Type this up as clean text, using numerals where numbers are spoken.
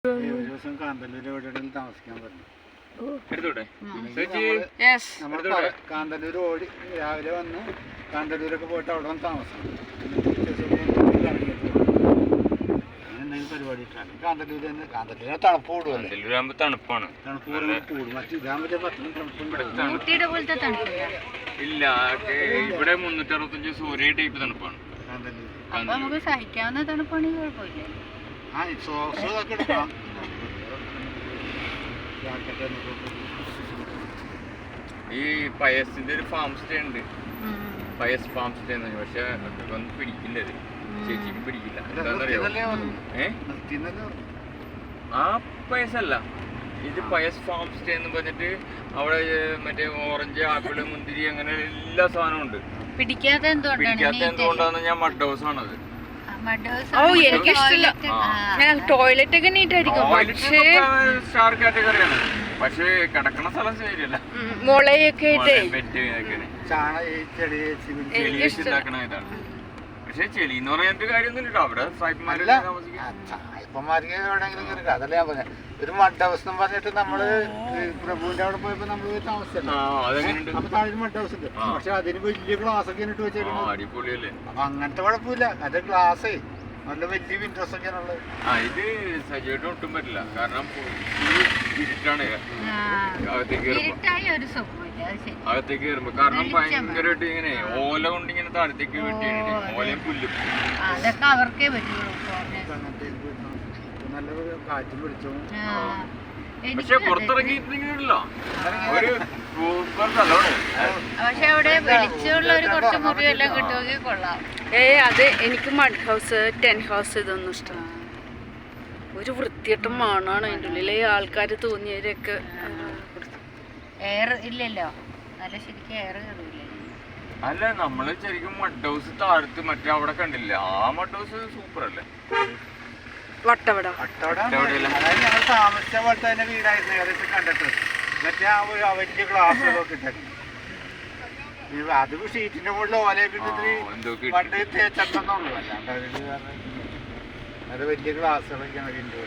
ദിവസം കാന്തല്ലൂർ എവിടെയെങ്കിലും താമസിക്കാൻ പറ്റും. കാന്തല്ലൂർ ഓടി രാവിലെ വന്ന് കാന്തല്ലൂരൊക്കെ പോയിട്ട് അവിടെ വന്ന് താമസിക്കും. എന്തെങ്കിലും പരിപാടി കാന്തല്ലൂർ തന്നെ. കാന്തല്ലൂർ തണുപ്പ് കൂടുമല്ലോ, തണുപ്പാണ്. തണുപ്പ് കൂടും. മറ്റു ഇതാകുമ്പോൾ പത്തിന് തണുപ്പുണ്ട്. ഇല്ല, ഇവിടെ 365 ഒരേ ടൈപ്പ് തണുപ്പാണ് നമുക്ക് സഹിക്കാവുന്ന തണുപ്പാണെങ്കിൽ കുഴപ്പമില്ല. സോക്സ് ഒക്കെ എടുക്കണം. ഈ പയസിന്റെ ഒരു ഫാം സ്റ്റേ ഉണ്ട്, പയസ് ഫാം സ്റ്റേ എന്ന്. പക്ഷെ ഒന്നും പിടിക്കില്ല, അത് ചേച്ചിക്ക് പിടിക്കില്ല. എന്താണെന്നറിയോ? ആ പയസല്ല, ഇത് പയസ് ഫാം സ്റ്റേ എന്ന് പറഞ്ഞിട്ട് അവിടെ മറ്റേ ഓറഞ്ച്, ആപ്പിള്, മുന്തിരി അങ്ങനെ എല്ലാ സാധനവും ഉണ്ട്. പിടിക്കാത്ത എന്തുകൊണ്ടാന്ന് ഞാൻ മഡ് ഹൗസ് ആണത്. ടോയ്ലറ്റ് ഒക്കെ നീറ്റ് ആയിരിക്കും, സ്റ്റാർ കാറ്റഗറിയാണ്. പക്ഷേ കിടക്കണ സ്ഥലം ശരിയല്ല. മുളയൊക്കെ ഉണ്ടാക്കണ ഇതാണ്. പക്ഷെ ചെളി എന്ന് പറയാൻ കാര്യമൊന്നുമില്ല അവിടെ. സായിപ്പന്മാർക്ക് എവിടെയെങ്കിലും കയറി. അതല്ല ഞാൻ പറഞ്ഞ ഒരു മഡ് ഹൗസ് എന്ന് പറഞ്ഞിട്ട് നമ്മള് പ്രഭുവിന്റെ അവിടെ പോയപ്പോ നമ്മള് താമസിച്ചല്ലോ. അപ്പൊ താഴെ മഡ് ഹൗസ് ഉണ്ട്. പക്ഷെ അതിന് വലിയ ഗ്ലാസ് ഒക്കെ ഇട്ട് വെച്ചേക്കണം. അടിപൊളിയല്ലേ. അപ്പൊ അങ്ങനത്തെ കുഴപ്പമില്ല. അത് ഗ്ലാസ് നല്ല വലിയ വിൻഡോസ് ഒക്കെയാണ് ഉള്ളത്. ഇത് സജീവമായിട്ട് ഒട്ടും പറ്റില്ല, കാരണം ഇരുട്ടാണ് അകത്തേക്ക് കയറുമ്പോ. കാരണം ഭയങ്കരമായിട്ട് ഇങ്ങനെ ഓല കൊണ്ട് ഇങ്ങനെ താഴത്തേക്ക് വെട്ടിയാണ്, ഓലയും പുല്ലും. നല്ല കാറ്റും പിടിച്ചു. പക്ഷെ പുറത്തിറങ്ങിയിട്ടില്ല ഒരു സൂപ്പർ സ്ഥലമാണ്. പക്ഷെ അവിടെ വെളിച്ചുള്ള ഒരു കുറച്ച് മുറിയെല്ലാം കിട്ടുമെങ്കിൽ കൊള്ളാം. അത് എനിക്ക് മഡ് ഹൗസ്, ടെൻ ഹൗസ് ഇതൊന്നും ഇഷ്ടമാണ്. ഒരു വൃത്തിയായിട്ട് മണമാണ് അതിൻ്റെ ഉള്ളിലെ ആൾക്കാർ തോന്നിയവരൊക്കെ. എയർ ഇല്ലല്ലോ, നല്ല ശരിക്കും എയർ കയറില്ല. അല്ല, നമ്മള് ശരിക്കും മഡ് ഹൗസ് താഴത്ത് മറ്റേ അവിടെ കണ്ടില്ല, ആ മഡ് ഹൗസ് സൂപ്പർ അല്ലേ. വട്ടവട ഞങ്ങൾ താമസിച്ച പോലത്തെ തന്നെ വീടായിരുന്നു ഏകദേശം കണ്ടിട്ട്. മറ്റേ ആ വലിയ ഗ്ലാസ്സുകളൊക്കെ ഇട്ടേക്കും. അത് ഷീറ്റിന്റെ മുകളിൽ ഓലയൊക്കെ ഇട്ടിട്ട് പണ്ട് തേച്ചെന്നുള്ളൂ. അല്ലാണ്ട് അത് വലിയ ഗ്ലാസ്സുകളൊക്കെയാണ് വിൻഡോ.